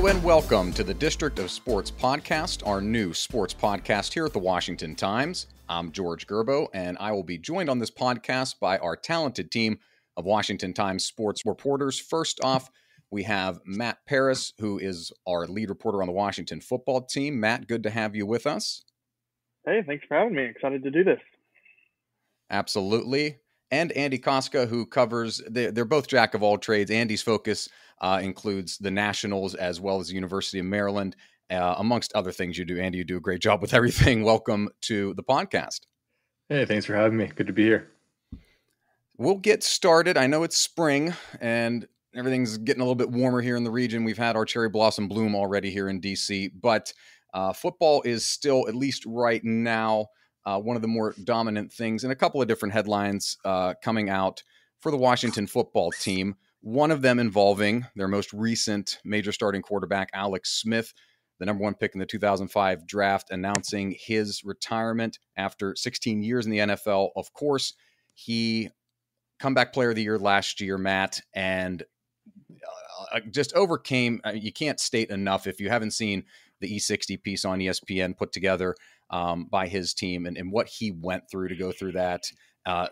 Hello and welcome to the District of Sports podcast, our new sports podcast here at the Washington Times. I'm George Gerbo, and I will be joined on this podcast by our talented team of Washington Times sports reporters. First off, we have Matt Paris, who is our lead reporter on the Washington football team. Matt, good to have you with us. Hey, thanks for having me. Excited to do this. Absolutely. And Andy Kostka, who covers, they're both jack of all trades. Andy's focus includes the Nationals as well as the University of Maryland, amongst other things you do. Andy, you do a great job with everything. Welcome to the podcast. Hey, thanks for having me. Good to be here. We'll get started. I know it's spring and everything's getting a little bit warmer here in the region. We've had our cherry blossom bloom already here in DC, but football is still, at least right now, one of the more dominant things, and a couple of different headlines coming out for the Washington football team. One of them involving their most recent major starting quarterback, Alex Smith, the number one pick in the 2005 draft, announcing his retirement after 16 years in the NFL. Of course, he comeback player of the year last year, Matt, and just overcame, you can't state enough if you haven't seen the E60 piece on ESPN put together by his team and what he went through to go through that.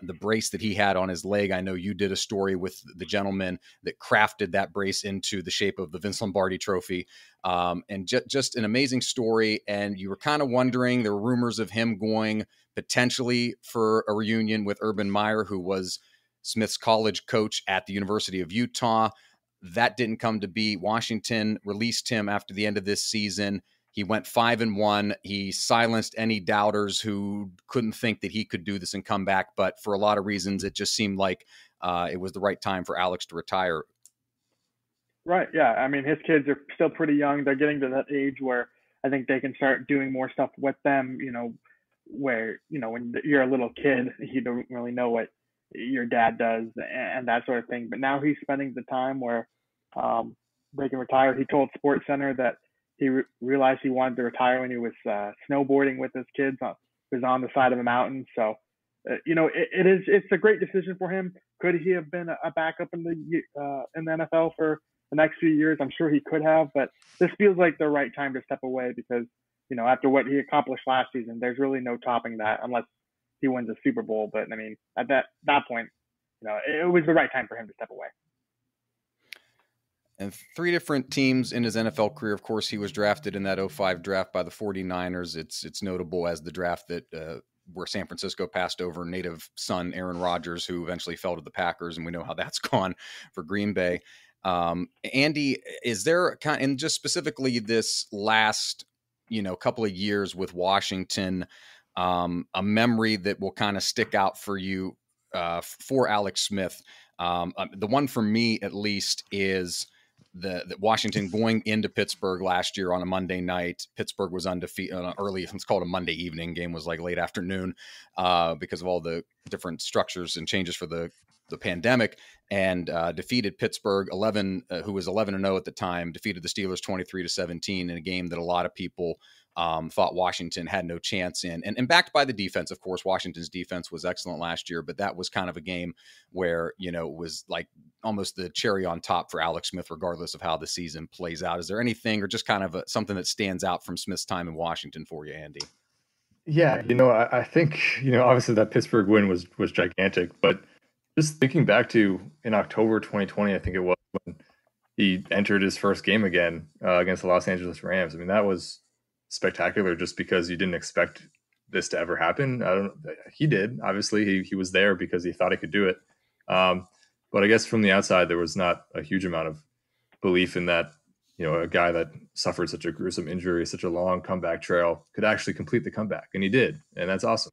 The brace that he had on his leg. I know you did a story with the gentleman that crafted that brace into the shape of the Vince Lombardi trophy. And just an amazing story. And you were kind of wondering, there were rumors of him going potentially for a reunion with Urban Meyer, who was Smith's college coach at the University of Utah. That didn't come to be. Washington released him after the end of this season. He went 5-1. He silenced any doubters who couldn't think that he could do this and come back. But for a lot of reasons, it just seemed like it was the right time for Alex to retire. Right. Yeah. I mean, his kids are still pretty young. They're getting to that age where I think they can start doing more stuff with them, where, when you're a little kid, you don't really know what your dad does and that sort of thing. But now he's spending the time where they can retire. He told SportsCenter that he realized he wanted to retire when he was snowboarding with his kids. He was on the side of a mountain. So, it's a great decision for him. Could he have been a backup in the NFL for the next few years? I'm sure he could have, but this feels like the right time to step away because, after what he accomplished last season, there's really no topping that unless he wins a Super Bowl. But I mean, at that point, it was the right time for him to step away. And three different teams in his NFL career. Of course, he was drafted in that 2005 draft by the 49ers. It's notable as the draft that where San Francisco passed over native son Aaron Rodgers, who eventually fell to the Packers, and we know how that's gone for Green Bay. Andy, is there and just specifically this last couple of years with Washington, a memory that will kind of stick out for you for Alex Smith? The one for me, at least, is the Washington going into Pittsburgh last year on a Monday night. Pittsburgh was undefeated on an early, it's called a Monday evening game, was like late afternoon because of all the different structures and changes for the pandemic, and defeated Pittsburgh 11, who was 11-0 at the time, defeated the Steelers 23-17 in a game that a lot of people thought Washington had no chance in, and backed by the defense. Of course, Washington's defense was excellent last year, but that was kind of a game where, it was like almost the cherry on top for Alex Smith, regardless of how the season plays out. Is there anything or just kind of something that stands out from Smith's time in Washington for you, Andy? Yeah, I think, obviously that Pittsburgh win was gigantic, but just thinking back to in October 2020, I think it was, when he entered his first game again against the Los Angeles Rams. I mean, that was spectacular just because you didn't expect this to ever happen. He did. Obviously, he was there because he thought he could do it. But I guess from the outside, there was not a huge amount of belief in that, a guy that suffered such a gruesome injury, such a long comeback trail, could actually complete the comeback. And he did. And that's awesome.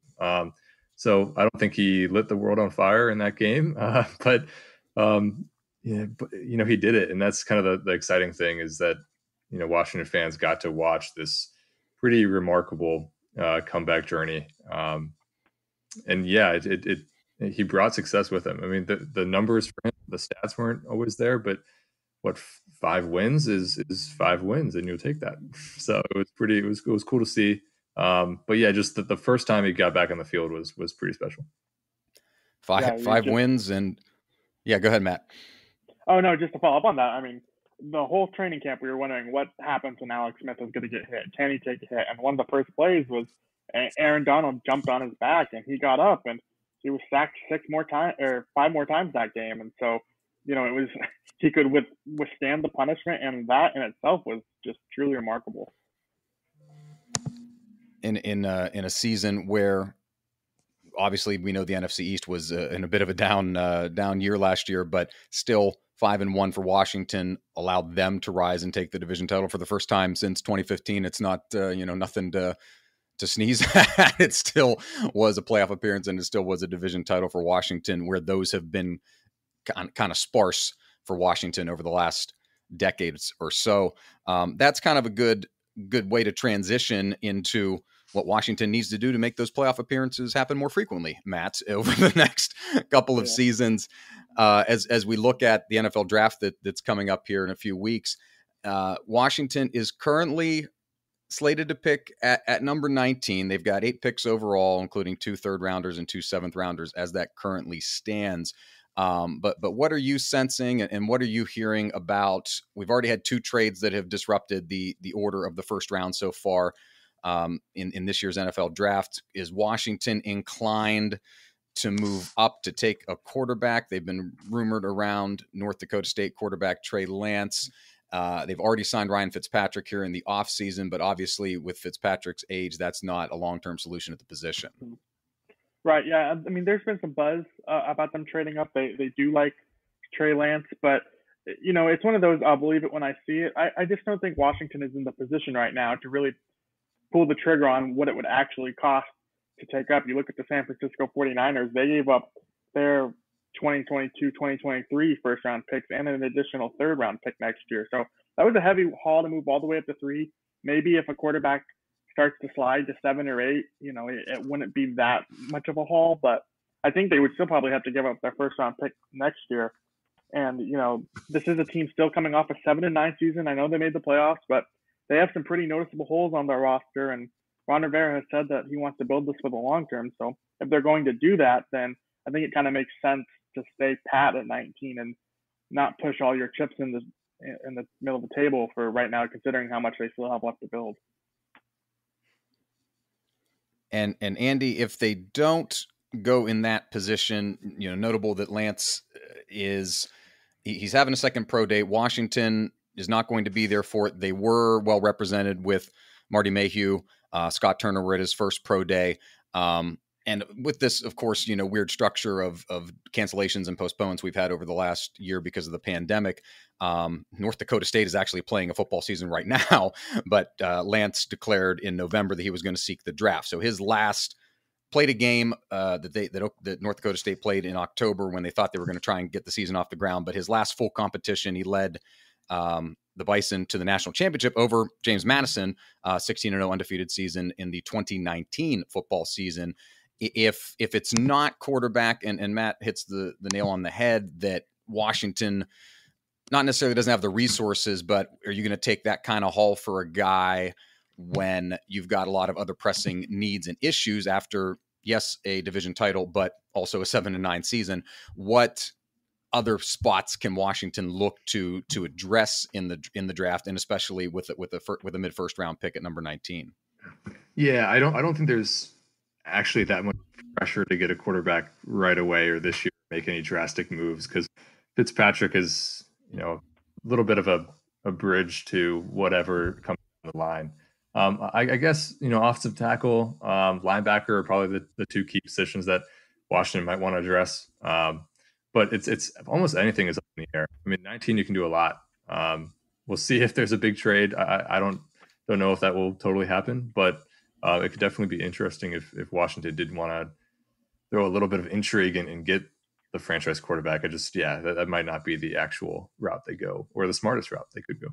So I don't think he lit the world on fire in that game. But he did it. And that's kind of the exciting thing, is that, Washington fans got to watch this pretty remarkable comeback journey. And yeah, he brought success with him. I mean, the numbers for him, the stats weren't always there, but 5 wins is 5 wins, and you'll take that. So it was cool to see. But yeah, just the first time he got back on the field was pretty special. Five wins, and yeah, go ahead, Matt. Oh no, just to follow up on that. I mean, the whole training camp, we were wondering what happens when Alex Smith is going to get hit. Can he take a hit? And one of the first plays was Aaron Donald jumped on his back and he got up and he was sacked 5 more times that game. And so, it was he could withstand the punishment, and that in itself was just truly remarkable. In a season where obviously we know the NFC East was in a bit of a down year last year, but still 5-1 for Washington allowed them to rise and take the division title for the first time since 2015. It's not nothing to sneeze at. It still was a playoff appearance, and it still was a division title for Washington, where those have been kind of sparse for Washington over the last decades or so. That's kind of a good way to transition into what Washington needs to do to make those playoff appearances happen more frequently, Matt, over the next couple of seasons. As we look at the NFL draft that's coming up here in a few weeks, Washington is currently slated to pick at number 19. They've got 8 picks overall, including 2 third-rounders and 2 seventh-rounders as that currently stands. But what are you sensing, and what are you hearing about? We've already had 2 trades that have disrupted the order of the first round so far in this year's NFL draft. Is Washington inclined to move up to take a quarterback? They've been rumored around North Dakota State quarterback Trey Lance. They've already signed Ryan Fitzpatrick here in the offseason, but obviously with Fitzpatrick's age, that's not a long-term solution at the position. Right, yeah. I mean, there's been some buzz about them trading up. They do like Trey Lance, but, it's one of those, I'll believe it when I see it. I just don't think Washington is in the position right now to really pull the trigger on what it would actually cost to take up. You look at the San Francisco 49ers, they gave up their 2022, 2023 first-round picks and an additional third-round pick next year. So that was a heavy haul to move all the way up to 3. Maybe if a quarterback starts to slide to 7 or 8, it wouldn't be that much of a haul, but I think they would still probably have to give up their first-round pick next year. And, this is a team still coming off a 7-9 season. I know they made the playoffs, but they have some pretty noticeable holes on their roster, and Ron Rivera has said that he wants to build this for the long term. So if they're going to do that, then I think it kind of makes sense to stay pat at 19 and not push all your chips in the middle of the table for right now, considering how much they still have left to build. And Andy, if they don't go in that position, notable that Lance he's having a second pro day. Washington is not going to be there for it. They were well represented with Marty Mayhew. Scott Turner were at his first pro day. And with this, of course, weird structure of cancellations and postponements we've had over the last year because of the pandemic, North Dakota State is actually playing a football season right now, but Lance declared in November that he was going to seek the draft. So his last played a game that North Dakota State played in October when they thought they were going to try and get the season off the ground. But his last full competition, he led the Bison to the national championship over James Madison, 16-0 undefeated season in the 2019 football season. If it's not quarterback, and Matt hits the nail on the head, that Washington not necessarily doesn't have the resources, but are you going to take that kind of haul for a guy when you've got a lot of other pressing needs and issues after, yes, a division title, but also a 7-9 season? What other spots can Washington look to address in the draft, and especially with a mid first round pick at number 19? Yeah, I don't think there's actually that much pressure to get a quarterback right away or this year make any drastic moves, because Fitzpatrick is a little bit of a bridge to whatever comes down the line. I guess offensive tackle, linebacker are probably the 2 key positions that Washington might want to address. But it's almost anything is up in the air. I mean, 19, you can do a lot. We'll see if there's a big trade. I don't know if that will totally happen, but it could definitely be interesting if Washington did want to throw a little bit of intrigue and get the franchise quarterback. That might not be the actual route they go, or the smartest route they could go.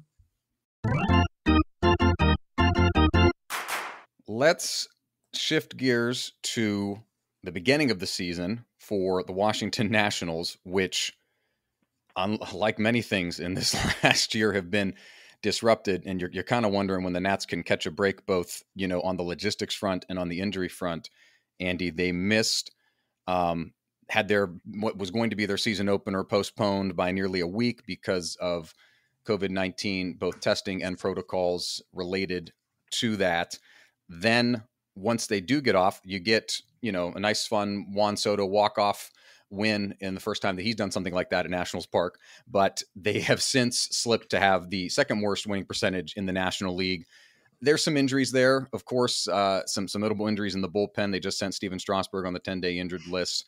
Let's shift gears to the beginning of the season for the Washington Nationals, which, unlike many things in this last year, have been disrupted. And you're kind of wondering when the Nats can catch a break, both, on the logistics front and on the injury front. Andy, they missed, had what was going to be their season opener postponed by nearly a week because of COVID-19, both testing and protocols related to that. Then once they do get off, you get, a nice fun Juan Soto walk-off win in the first time that he's done something like that at Nationals Park. But they have since slipped to have the second worst winning percentage in the National League. There's some injuries there, of course, some notable injuries in the bullpen. They just sent Steven Strasburg on the 10-day injured list,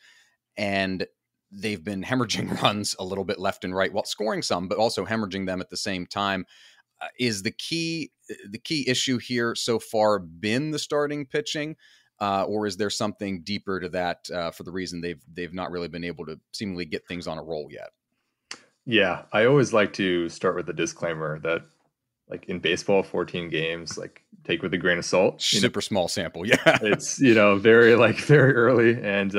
and they've been hemorrhaging runs a little bit left and right while scoring some, but also hemorrhaging them at the same time. Is the key issue here so far been the starting pitching, or is there something deeper to that for the reason they've not really been able to seemingly get things on a roll yet? Yeah, I always like to start with a disclaimer that, like in baseball, 14 games, like take with a grain of salt. Super small sample, yeah. It's very early, and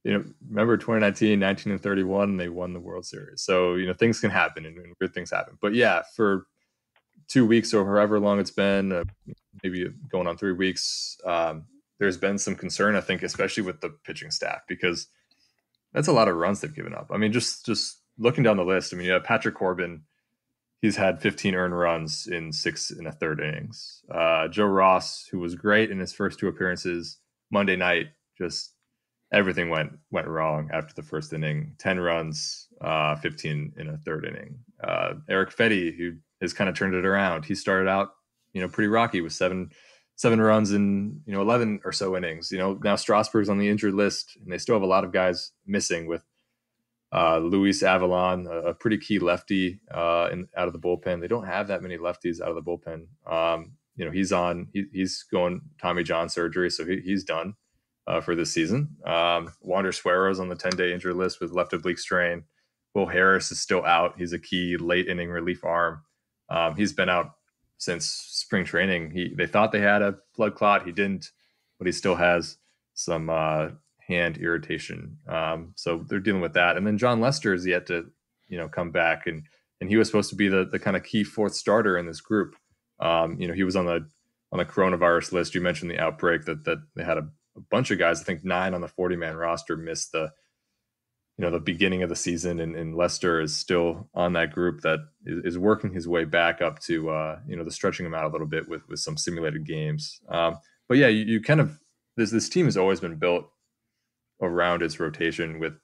remember 2019, 19-31, they won the World Series. So things can happen and weird things happen. But yeah, for 2 weeks or however long it's been, maybe going on 3 weeks, there's been some concern, I think, especially with the pitching staff, because that's a lot of runs they've given up. I mean, just looking down the list, I mean, you have Patrick Corbin. He's had 15 earned runs in 6 1/3 innings. Joe Ross, who was great in his first 2 appearances, Monday night, just everything went wrong after the first inning. 10 runs, 15 in 1/3 inning. Eric Fetty, who has kind of turned it around. He started out, pretty rocky with seven runs in 11 or so innings. Now Strasburg's on the injured list, and they still have a lot of guys missing with Luis Avalon, a pretty key lefty out of the bullpen. They don't have that many lefties out of the bullpen. He's going Tommy John surgery, so he's done for this season. Wander Suero's on the 10-day injured list with left oblique strain. Will Harris is still out. He's a key late inning relief arm. He's been out since spring training. They thought they had a blood clot. He didn't, but he still has some hand irritation. So they're dealing with that. And then John Lester is yet to, come back, and he was supposed to be the kind of key fourth starter in this group. He was on the coronavirus list. You mentioned the outbreak that they had a bunch of guys, I think 9 on the 40-man roster missed the beginning of the season, and Lester is still on that group that is working his way back up to, the stretching him out a little bit with some simulated games. But yeah, you kind of, this team has always been built around its rotation with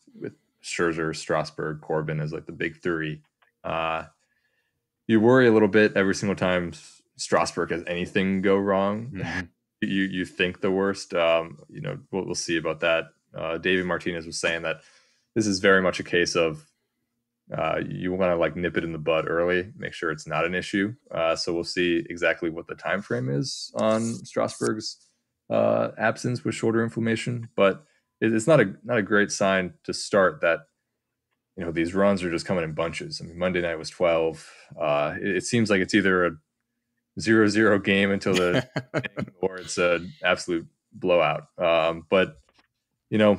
Scherzer, Strasburg, Corbin as like the big 3. You worry a little bit every single time Strasburg has anything go wrong. Mm-hmm. You think the worst. We'll see about that. David Martinez was saying that this is very much a case of you want to like nip it in the bud early, make sure it's not an issue. So we'll see exactly what the time frame is on Strasburg's absence with shoulder inflammation, but it's not a great sign to start that these runs are just coming in bunches. I mean, Monday night was 12. It seems like it's either a 0-0 game until the or it's an absolute blowout. But the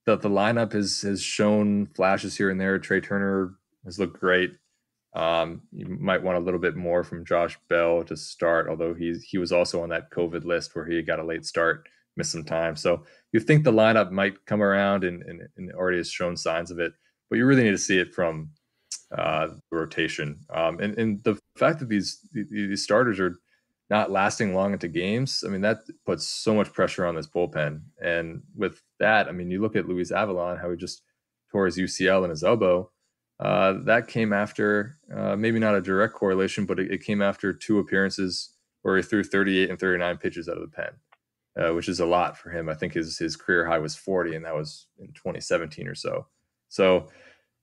lineup has shown flashes here and there. Trey Turner has looked great. You might want a little bit more from Josh Bell to start, although he was also on that COVID list where he got a late start, missed some time. So you think the lineup might come around and already has shown signs of it, but you really need to see it from the rotation. And the fact that these starters are not lasting long into games, I mean, that puts so much pressure on this bullpen. And with that, I mean, you look at Luis Avalon, how he just tore his UCL in his elbow. That came after maybe not a direct correlation, but it came after 2 appearances where he threw 38 and 39 pitches out of the pen, which is a lot for him. I think his career high was 40, and that was in 2017 or so. So,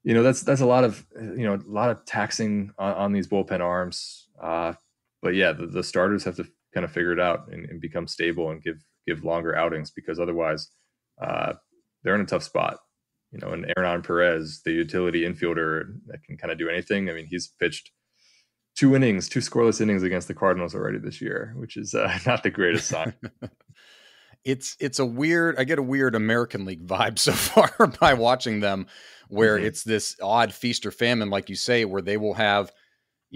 that's a lot of taxing on these bullpen arms. But yeah, the starters have to kind of figure it out and become stable and give longer outings, because otherwise they're in a tough spot. And Hernan Perez, the utility infielder that can kind of do anything. I mean, he's pitched 2 scoreless innings against the Cardinals already this year, which is not the greatest sign. It's a weird, I get a weird American League vibe so far by watching them, where it's this odd feast or famine, like you say, where they will have,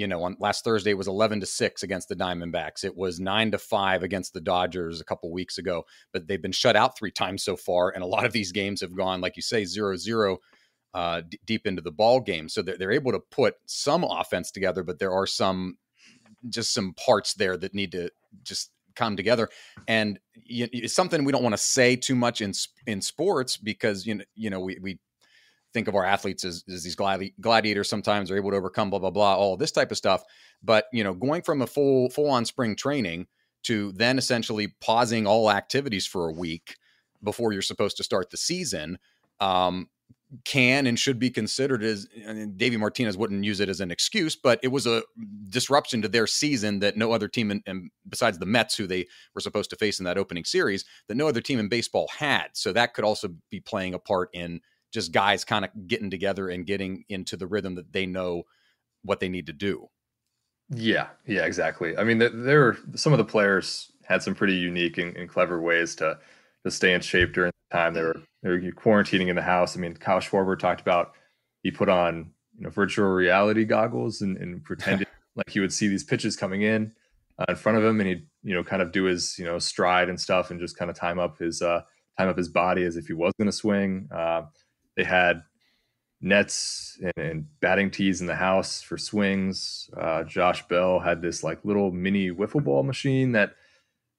on last Thursday it was 11-6 against the Diamondbacks. It was 9-5 against the Dodgers a couple weeks ago, but they've been shut out 3 times so far. And a lot of these games have gone, like you say, 0-0. deep into the ball game. So they're able to put some offense together, but there are some parts there that need to just come together. And it's something we don't want to say too much in sports, because we think of our athletes as these gladiators. Sometimes they're able to overcome blah, blah, blah, all this type of stuff. But, going from a full on spring training to then essentially pausing all activities for a week before you're supposed to start the season, can and should be considered as, Davey Martinez wouldn't use it as an excuse, but it was a disruption to their season that no other team, and besides the Mets, who they were supposed to face in that opening series, that no other team in baseball had. So that could also be playing a part in just guys kind of getting together and getting into the rhythm that they know what they need to do. Yeah, exactly. I mean, there some of the players had some pretty unique and clever ways to stay in shape during the time they were quarantining in the house. I mean, Kyle Schwarber talked about, he put on virtual reality goggles and pretended like he would see these pitches coming in front of him, and he'd kind of do his stride and stuff, and just kind of time up his body as if he was going to swing. They had nets and batting tees in the house for swings. Josh Bell had this like little mini wiffle ball machine that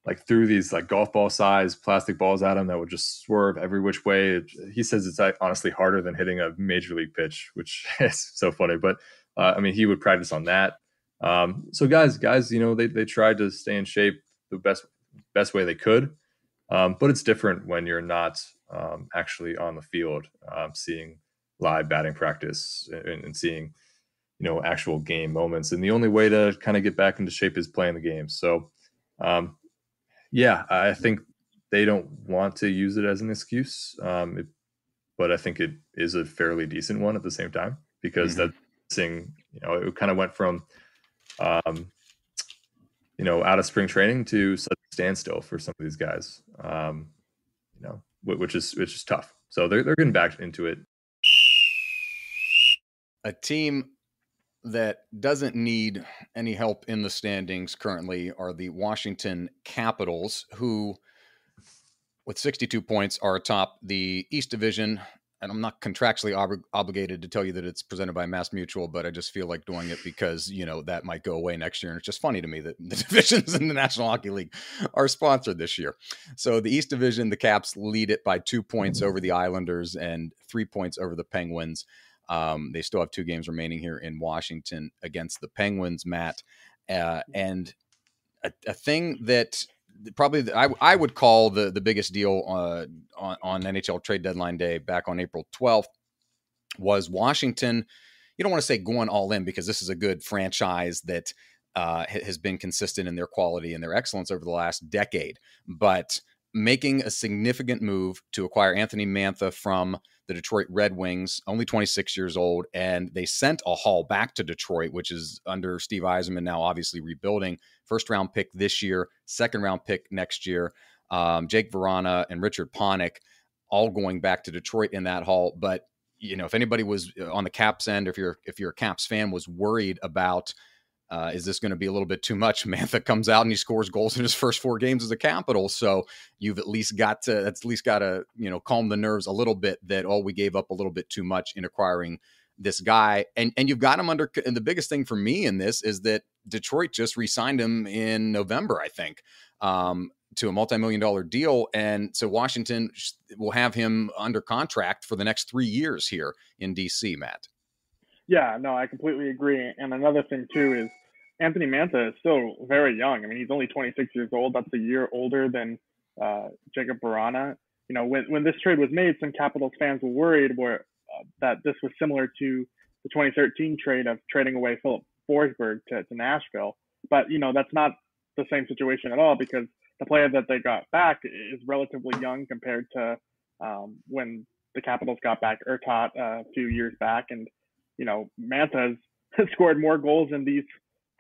like threw these like golf ball size plastic balls at him that would just swerve every which way. He says it's honestly harder than hitting a major league pitch, which is so funny. But I mean, he would practice on that. So guys, they tried to stay in shape the best way they could. But it's different when you're not actually on the field, seeing live batting practice and seeing, actual game moments. And the only way to kind of get back into shape is playing the game. So, I think they don't want to use it as an excuse. But I think it is a fairly decent one at the same time, because that thing, it kind of went from, out of spring training to such a standstill for some of these guys, which is tough. So they're getting back into it. A team that doesn't need any help in the standings currently are the Washington Capitals, who, with 62 points, are atop the East Division. And I'm not contractually obligated to tell you that it's presented by Mass Mutual, but I just feel like doing it because, that might go away next year. And it's just funny to me that the divisions in the National Hockey League are sponsored this year. So the East Division, the Caps lead it by 2 points over the Islanders and 3 points over the Penguins. They still have 2 games remaining here in Washington against the Penguins, Matt. And a thing that probably I would call the biggest deal on NHL trade deadline day back on April 12th was Washington. You don't want to say going all in, because this is a good franchise that has been consistent in their quality and their excellence over the last decade, but making a significant move to acquire Anthony Mantha from the Detroit Red Wings, only 26 years old. And they sent a haul back to Detroit, which is under Steve Yzerman now obviously rebuilding. First round pick this year, second round pick next year. Jake Verana and Richard Panik all going back to Detroit in that haul. But, if anybody was on the Caps end, if you're a Caps fan, was worried about, is this going to be a little bit too much? Mantha comes out and he scores goals in his first 4 games as a Capital. So you've at least got to calm the nerves a little bit that, we gave up a little bit too much in acquiring this guy. And you've got him under, and the biggest thing for me in this is that Detroit just re-signed him in November, I think, to a multi-million-dollar deal. And so Washington will have him under contract for the next 3 years here in DC, Matt. Yeah, no, I completely agree. And another thing too is Anthony Mantha is still very young. I mean, he's only 26 years old. That's a year older than Jacob Verana. When this trade was made, some Capitals fans were worried that this was similar to the 2013 trade of trading away Philip Forsberg to Nashville. But, that's not the same situation at all, because the player that they got back is relatively young compared to when the Capitals got back Urtat a few years back. And, Mantha has scored more goals in these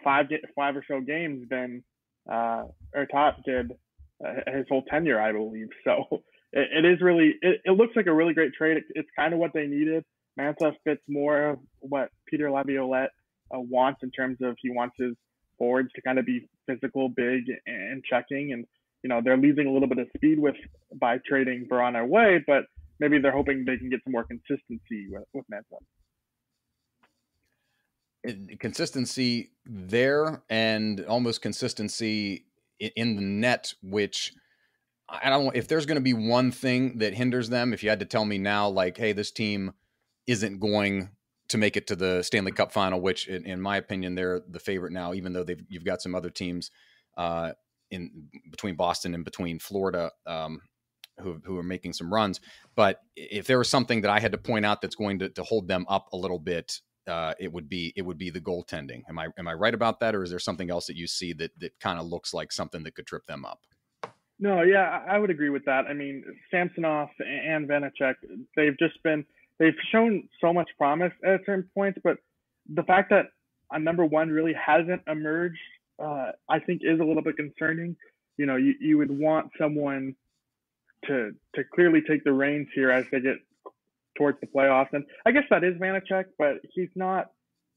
five or so games than Urtat did his whole tenure, I believe. So it looks like a really great trade. It's kind of what they needed. Mantha fits more of what Peter Laviolette wants, in terms of he wants his forwards to kind of be physical, big, and checking. And, they're losing a little bit of speed by trading Verana away, but maybe they're hoping they can get some more consistency with Manson. Consistency there, and almost consistency in the net, which I don't know if there's going to be one thing that hinders them. If you had to tell me now, like, hey, this team isn't going to make it to the Stanley Cup final, which in my opinion, they're the favorite now, even though you've got some other teams in between Boston and between Florida who are making some runs. But if there was something that I had to point out that's going to hold them up a little bit, it would be the goaltending. Am I right about that, or is there something else that you see that kind of looks like something that could trip them up? No, yeah, I would agree with that. I mean, Samsonov and Vanacek, they've shown so much promise at certain points, but the fact that a number one really hasn't emerged, I think is a little bit concerning. You know, you would want someone to clearly take the reins here as they get towards the playoffs, and I guess that is Vanacek, but he's not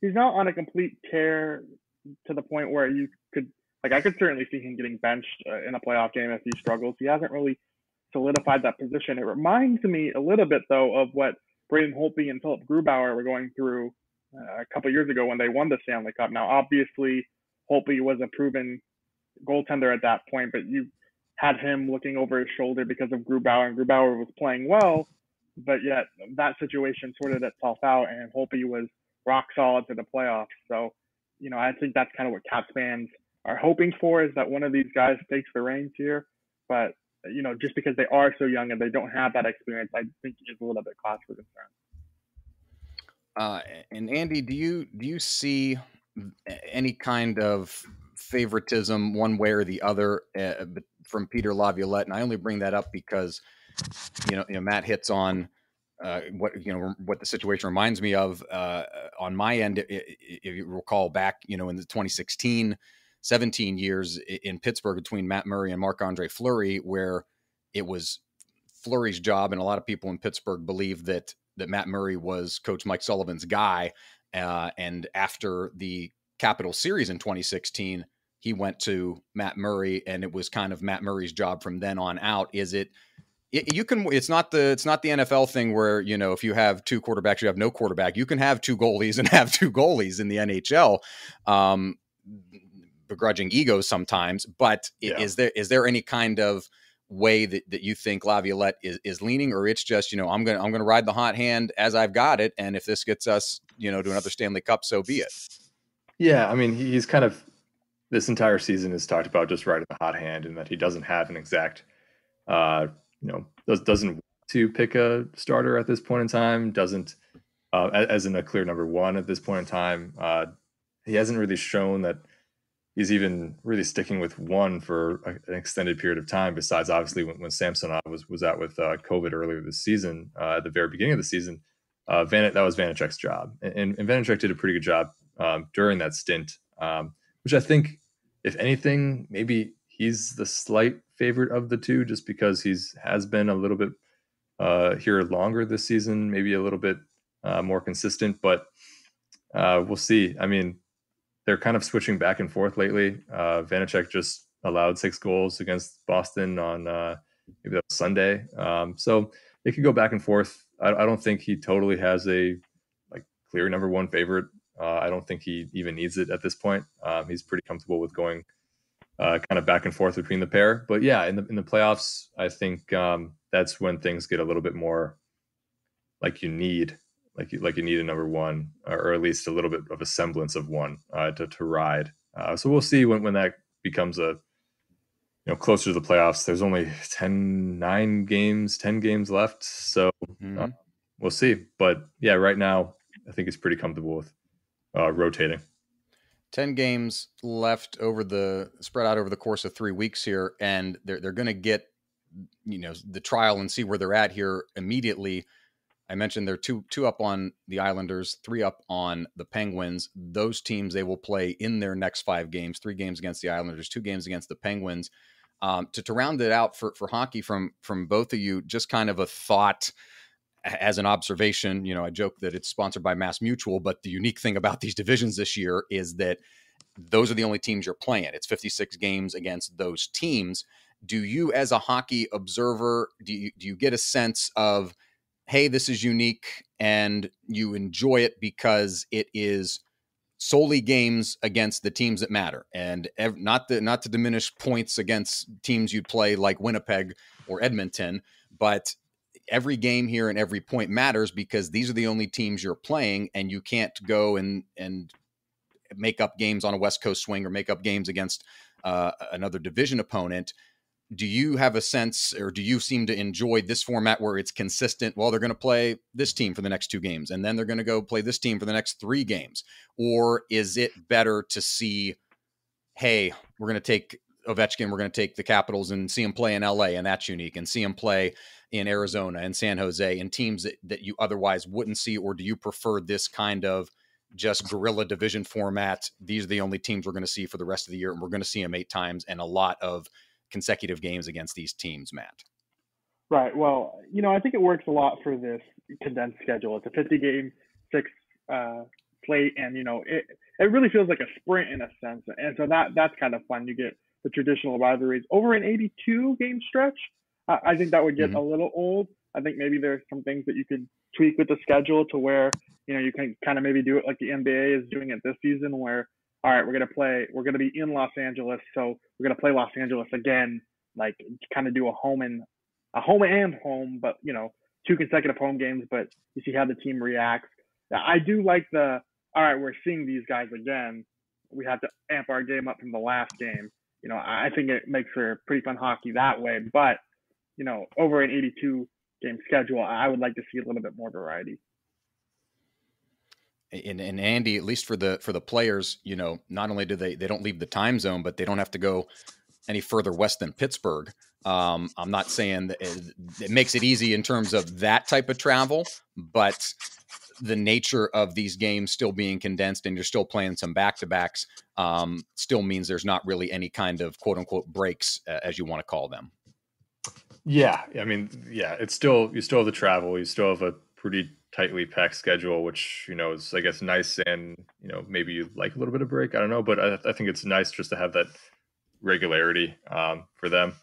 on a complete tear to the point where you could, like, I could certainly see him getting benched in a playoff game if he struggles. He hasn't really solidified that position. It reminds me a little bit, though, of what Braden Holtby and Philip Grubauer were going through a couple years ago when they won the Stanley Cup. Now, obviously, Holtby was a proven goaltender at that point, but you had him looking over his shoulder because of Grubauer, and Grubauer was playing well, but yet that situation sorted itself out, and Holtby was rock solid to the playoffs. So, you know, I think that's kind of what Caps fans are hoping for, is that one of these guys takes the reins here. But, you know, just because they are so young and they don't have that experience, I think is a little bit cause for concern. And Andy, do you see any kind of favoritism one way or the other from Peter Laviolette? And I only bring that up because, you know, Matt hits on what the situation reminds me of on my end. If you recall back, you know, in the 2016-17 years in Pittsburgh between Matt Murray and Marc-Andre Fleury, where it was Fleury's job, and a lot of people in Pittsburgh believed that Matt Murray was Coach Mike Sullivan's guy. And after the Capital Series in 2016, he went to Matt Murray, and it was kind of Matt Murray's job from then on out. It's not the NFL thing where, you know, if you have two quarterbacks, you have no quarterback. You can have two goalies and have two goalies in the NHL. Begrudging egos sometimes, but yeah. Is there any kind of way that you think Laviolette is leaning, or it's just, you know, I'm gonna ride the hot hand as I've got it, and if this gets us, you know, to another Stanley Cup, so be it? Yeah, I mean, he's kind of, this entire season has talked about just riding the hot hand, and that he doesn't have an exact, doesn't want to pick a starter at this point in time, doesn't as in a clear number one at this point in time. He hasn't really shown that he's even really sticking with one for an extended period of time, besides obviously when Samsonov was out with COVID earlier this season, at the very beginning of the season. That was Vanacek's job. And Vanacek did a pretty good job during that stint, which I think, if anything, maybe he's the slight favorite of the two, just because has been a little bit here longer this season, maybe a little bit more consistent, but we'll see. I mean, they're kind of switching back and forth lately. Vanacek just allowed 6 goals against Boston on maybe that was Sunday. So it could go back and forth. I don't think he totally has a clear number one favorite. I don't think he even needs it at this point. He's pretty comfortable with going kind of back and forth between the pair. But yeah, in the playoffs, I think that's when things get a little bit more like you need a number one, or at least a little bit of a semblance of one to ride. So we'll see when that becomes closer to the playoffs. There's only 10 games left. So we'll see. But yeah, right now I think he's pretty comfortable with rotating. 10 games left spread out over the course of 3 weeks here. And they're going to get, the trial and see where they're at here immediately. I mentioned they're two up on the Islanders, 3 up on the Penguins. Those teams they will play in their next 5 games, 3 games against the Islanders, 2 games against the Penguins. To round it out for hockey from both of you, just kind of a thought as an observation. I joke that it's sponsored by Mass Mutual, but the unique thing about these divisions this year is that those are the only teams you're playing. It's 56 games against those teams. Do you, as a hockey observer, do you get a sense of hey, this is unique, and you enjoy it because it is solely games against the teams that matter, and not to diminish points against teams you'd play like Winnipeg or Edmonton, but every game here and every point matters because these are the only teams you're playing, and you can't go and make up games on a West Coast swing or make up games against another division opponent. Do you have a sense, or do you seem to enjoy this format where it's consistent? Well, they're going to play this team for the next 2 games, and then they're going to go play this team for the next 3 games. Or is it better to see, hey, we're going to take Ovechkin, we're going to take the Capitals and see him play in LA, and that's unique, and see him play in Arizona and San Jose and teams that you otherwise wouldn't see? Or do you prefer this kind of just guerrilla division format? These are the only teams we're going to see for the rest of the year, and we're going to see them 8 times and a lot of consecutive games against these teams, Matt. Right. Well, I think it works a lot for this condensed schedule. It's a 50-game, 6 slate, and it really feels like a sprint in a sense. And so that's kind of fun. You get the traditional rivalries over an 82-game stretch. I think that would get a little old. I think maybe there's some things that you could tweak with the schedule to where you can kind of maybe do it like the NBA is doing it this season, where all right, we're going to be in Los Angeles, so we're going to play Los Angeles again, like kind of do a home and home, but 2 consecutive home games, but you see how the team reacts. I do like all right, we're seeing these guys again. We have to amp our game up from the last game. I think it makes for pretty fun hockey that way, but over an 82-game schedule, I would like to see a little bit more variety. And Andy, at least for the players, not only do they don't leave the time zone, but they don't have to go any further west than Pittsburgh. I'm not saying that it makes it easy in terms of that type of travel, but the nature of these games still being condensed and you're still playing some back-to-backs still means there's not really any kind of quote-unquote breaks, as you want to call them. Yeah. I mean, yeah, you still have the travel. You still have a pretty tightly packed schedule, which, is, I guess, nice. And, maybe you like a little bit of break. I don't know, but I think it's nice just to have that regularity for them.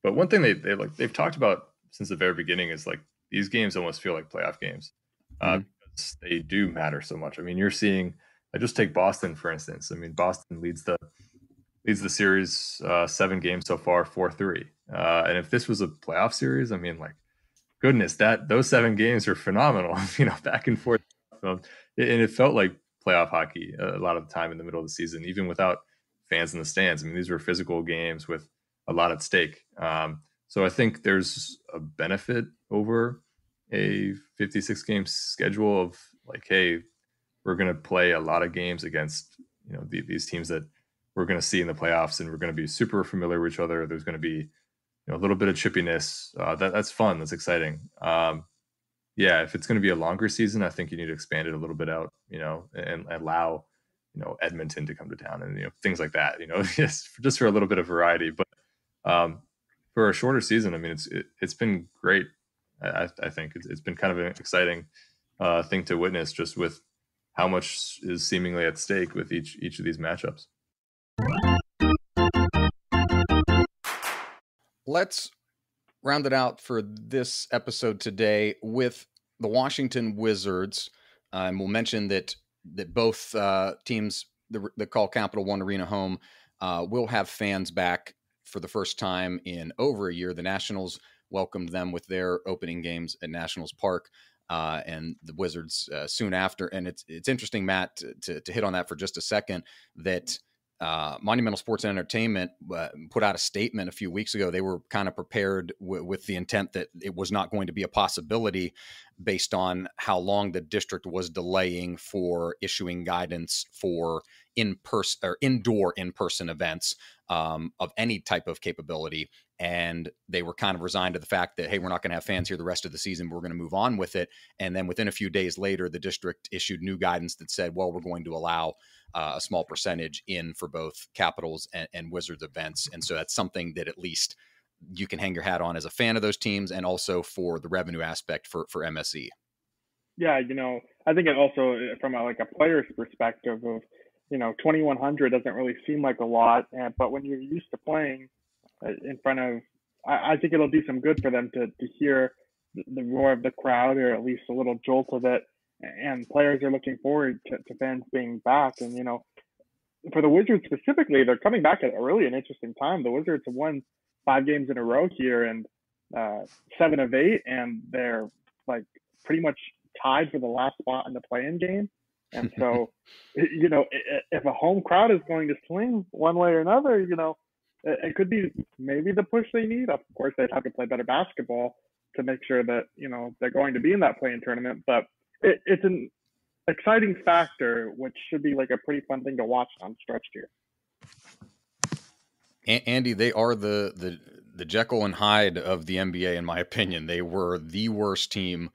But one thing they've talked about since the very beginning is like these games almost feel like playoff games because they do matter so much. I mean, you're seeing, I just take Boston, for instance. I mean, Boston leads the series 7 games so far, 4-3. And if this was a playoff series, I mean, like, goodness, those 7 games are phenomenal, back and forth. And it felt like playoff hockey a lot of the time in the middle of the season, even without fans in the stands. I mean, these were physical games with a lot at stake. So I think there's a benefit over a 56-game schedule of like, hey, we're going to play a lot of games against, these teams that we're going to see in the playoffs, and we're going to be super familiar with each other. There's going to be a little bit of chippiness. That's fun. That's exciting. Yeah, if it's going to be a longer season, I think you need to expand it a little bit out, and allow, Edmonton to come to town and, things like that, just for a little bit of variety. But for a shorter season, I mean, it's been great. I think it's been kind of an exciting thing to witness, just with how much is seemingly at stake with each of these matchups. Let's round it out for this episode today with the Washington Wizards. And we'll mention that both teams that call Capital One Arena home will have fans back for the first time in over a year. The Nationals welcomed them with their opening games at Nationals Park, and the Wizards soon after. And it's interesting, Matt, to hit on that for just a second, that Monumental Sports and Entertainment put out a statement a few weeks ago. They were kind of prepared with the intent that it was not going to be a possibility based on how long the district was delaying for issuing guidance for in-person or indoor in-person events of any type of capability. And they were kind of resigned to the fact that, hey, we're not going to have fans here the rest of the season. We're going to move on with it. And then within a few days later, the district issued new guidance that said, well, we're going to allow a small percentage in for both Capitals and Wizards events. And so that's something that at least you can hang your hat on as a fan of those teams, and also for the revenue aspect for MSE. Yeah, I think it also, from a player's perspective of, 2,100 doesn't really seem like a lot, but when you're used to playing in front of, I think it'll do some good for them to hear the roar of the crowd, or at least a little jolt of it. And players are looking forward to fans being back. And, for the Wizards specifically, they're coming back at a really an interesting time. The Wizards have won 5 games in a row here, and 7 of 8, and they're like pretty much tied for the last spot in the play-in game. And so, if a home crowd is going to swing one way or another, it could be maybe the push they need. Of course, they'd have to play better basketball to make sure that, they're going to be in that play-in tournament. But it's an exciting factor, which should be like a pretty fun thing to watch on stretch here. Andy, they are the Jekyll and Hyde of the NBA, in my opinion. They were the worst team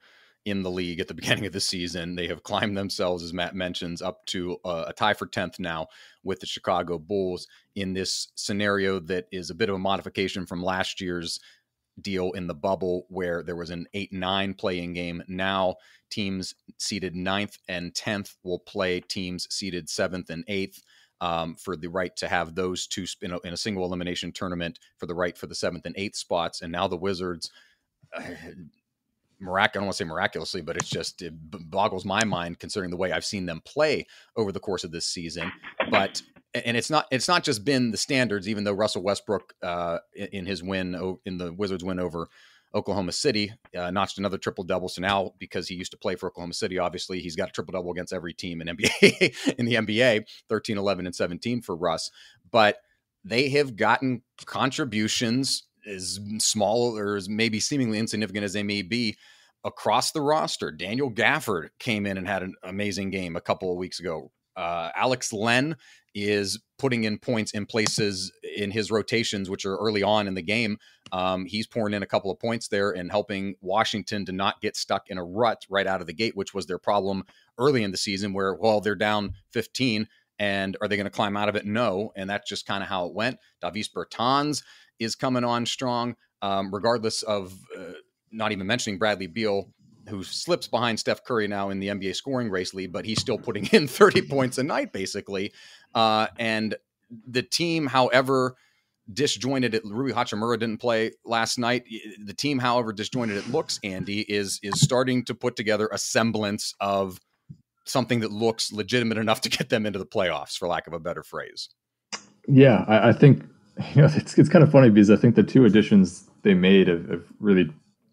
in the league at the beginning of the season. They have climbed themselves, as Matt mentions, up to a tie for 10th now with the Chicago Bulls in this scenario that is a bit of a modification from last year's deal in the bubble, where there was an 8-9 playing game. Now teams seeded 9th and 10th will play teams seeded 7th and 8th for the right to have those two in a single elimination tournament for the right for the 7th and 8th spots. And now the Wizards, I don't want to say miraculously, but it boggles my mind considering the way I've seen them play over the course of this season. But and it's not just been the standards, even though Russell Westbrook in his win in the Wizards win over Oklahoma City notched another triple-double. So now, because he used to play for Oklahoma City, obviously he's got a triple-double against every team in NBA in the NBA, 13, 11, and 17 for Russ. But they have gotten contributions as small or as maybe seemingly insignificant as they may be across the roster. Daniel Gafford came in and had an amazing game a couple of weeks ago. Alex Len is putting in points in places in his rotations, which are early on in the game. He's pouring in a couple of points there and helping Washington to not get stuck in a rut right out of the gate, which was their problem early in the season where, they're down 15 and are they going to climb out of it? No. And that's just kind of how it went. Davis Bertans is coming on strong, regardless of not even mentioning Bradley Beal, who slips behind Steph Curry now in the NBA scoring race lead, but he's still putting in 30 points a night, basically. And the team, however disjointed it, Rui Hachimura didn't play last night. The team, however disjointed it looks, Andy, is starting to put together a semblance of something that looks legitimate enough to get them into the playoffs, for lack of a better phrase. Yeah, I think it's kind of funny because I think the two additions they made have really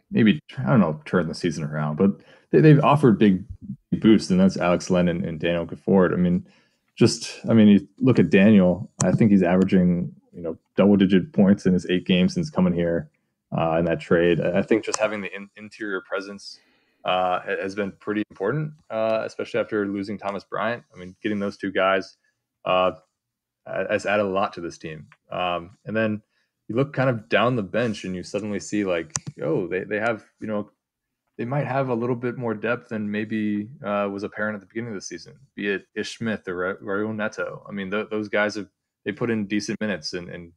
maybe, turn the season around, but they've offered big boosts, and that's Alex Len and Daniel Gafford. You look at Daniel, I think he's averaging, double-digit points in his 8 games since coming here in that trade. I think just having the interior presence has been pretty important, especially after losing Thomas Bryant. Getting those two guys has added a lot to this team. And then you look kind of down the bench and you suddenly see they have, they might have a little bit more depth than maybe was apparent at the beginning of the season, be it Ish Smith or Raul Neto. Those guys they put in decent minutes and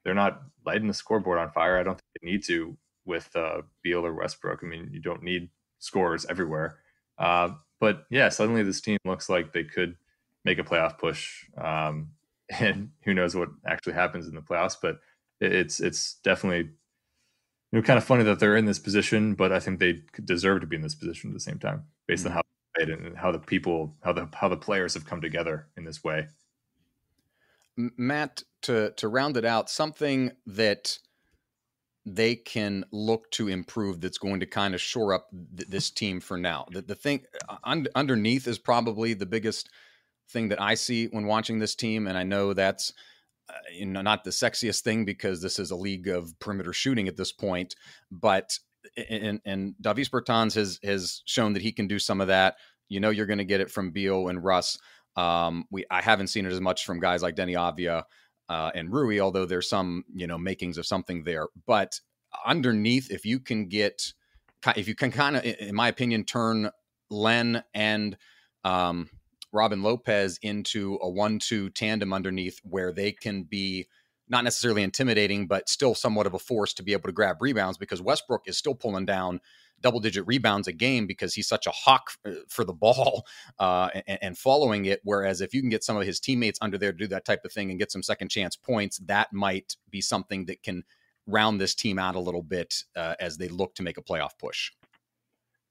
they're not lighting the scoreboard on fire. I don't think they need to with Beal or Westbrook. You don't need scores everywhere. But yeah, suddenly this team looks like they could make a playoff push. And who knows what actually happens in the playoffs, but it's definitely kind of funny that they're in this position, but I think they deserve to be in this position at the same time, based on how they played and how the players have come together in this way. Matt, to round it out, something that they can look to improve that's going to kind of shore up this team for now. The thing underneath is probably the biggest thing that I see when watching this team, and I know that's not the sexiest thing because this is a league of perimeter shooting at this point, but and Davis Bertans has shown that he can do some of that. You're going to get it from Beal and Russ. I haven't seen it as much from guys like Denny Avdia and Rui, although there's some makings of something there. But underneath, if you can kind of, in my opinion, turn Len and Robin Lopez into a 1-2 tandem underneath where they can be not necessarily intimidating, but still somewhat of a force to be able to grab rebounds, because Westbrook is still pulling down double-digit rebounds a game because he's such a hawk for the ball and following it. Whereas if you can get some of his teammates under there to do that type of thing and get some second chance points, that might be something that can round this team out a little bit as they look to make a playoff push.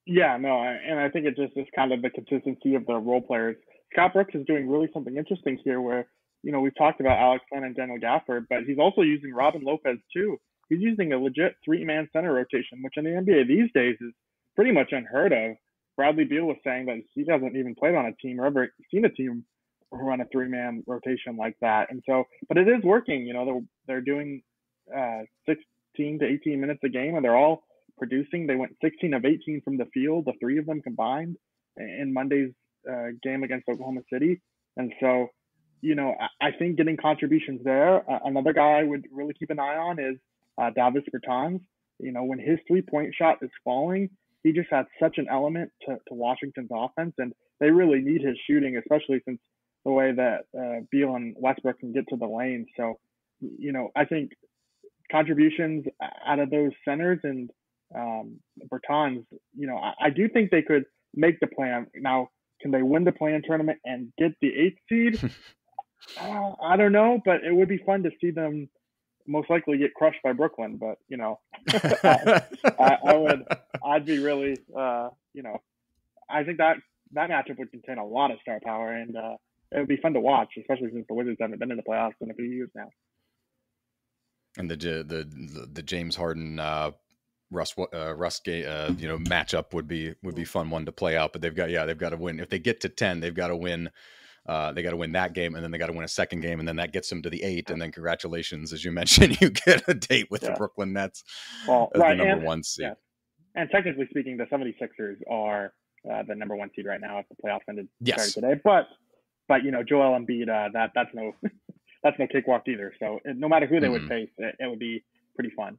Yeah, no, and I think it just is kind of the consistency of the role players. Scott Brooks is doing really something interesting here where, we've talked about Alex Len and Daniel Gafford, but he's also using Robin Lopez too. He's using a legit 3-man center rotation, which in the NBA these days is pretty much unheard of. Bradley Beal was saying that he hasn't even played on a team or ever seen a team run a 3-man rotation like that. And so, but it is working. They're doing 16 to 18 minutes a game, and they're all producing. They went 16 of 18 from the field, the 3 of them combined in Monday's game against Oklahoma City. And so, I think getting contributions there. Another guy I would really keep an eye on is Davis Bertans. When his 3-point shot is falling, he just has such an element to Washington's offense, and they really need his shooting, especially since the way that Beal and Westbrook can get to the lane. So, I think contributions out of those centers and Bertans, I do think they could make the plan. Now, can they win the play-in tournament and get the 8th seed? I don't know, but it would be fun to see them most likely get crushed by Brooklyn. But, I'd be really, I think that matchup would contain a lot of star power, and it would be fun to watch, especially since the Wizards haven't been in the playoffs in a few years now. And the James Harden Russ matchup would be fun one to play out. But they've got to win. If they get to 10, they've got to win. They got to win that game, and then they got to win a second game, and then that gets them to the 8. And then congratulations, as you mentioned, you get a date with the Brooklyn Nets as the number 1 seed. Yeah. And technically speaking, the 76ers are the number 1 seed right now if the playoffs ended today. But Joel Embiid, that's no that's no cakewalk either. So no matter who they would face, it would be pretty fun.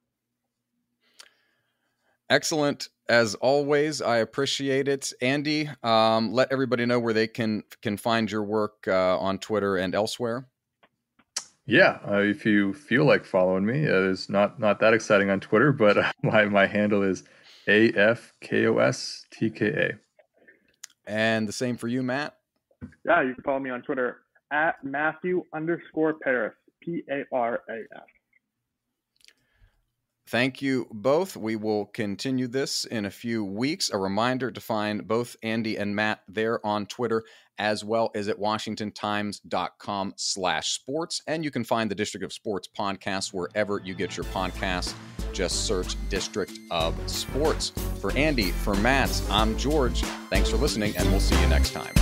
Excellent. As always, I appreciate it. Andy, let everybody know where they can find your work on Twitter and elsewhere. Yeah, if you feel like following me, it's not that exciting on Twitter, but my handle is AFKOSTKA. And the same for you, Matt? Yeah, you can follow me on Twitter at Matthew_Paris, PARAS. Thank you both. We will continue this in a few weeks. A reminder to find both Andy and Matt there on Twitter, as well as at WashingtonTimes.com/sports. And you can find the District of Sports podcast wherever you get your podcasts. Just search District of Sports. For Andy, for Matt, I'm George. Thanks for listening, and we'll see you next time.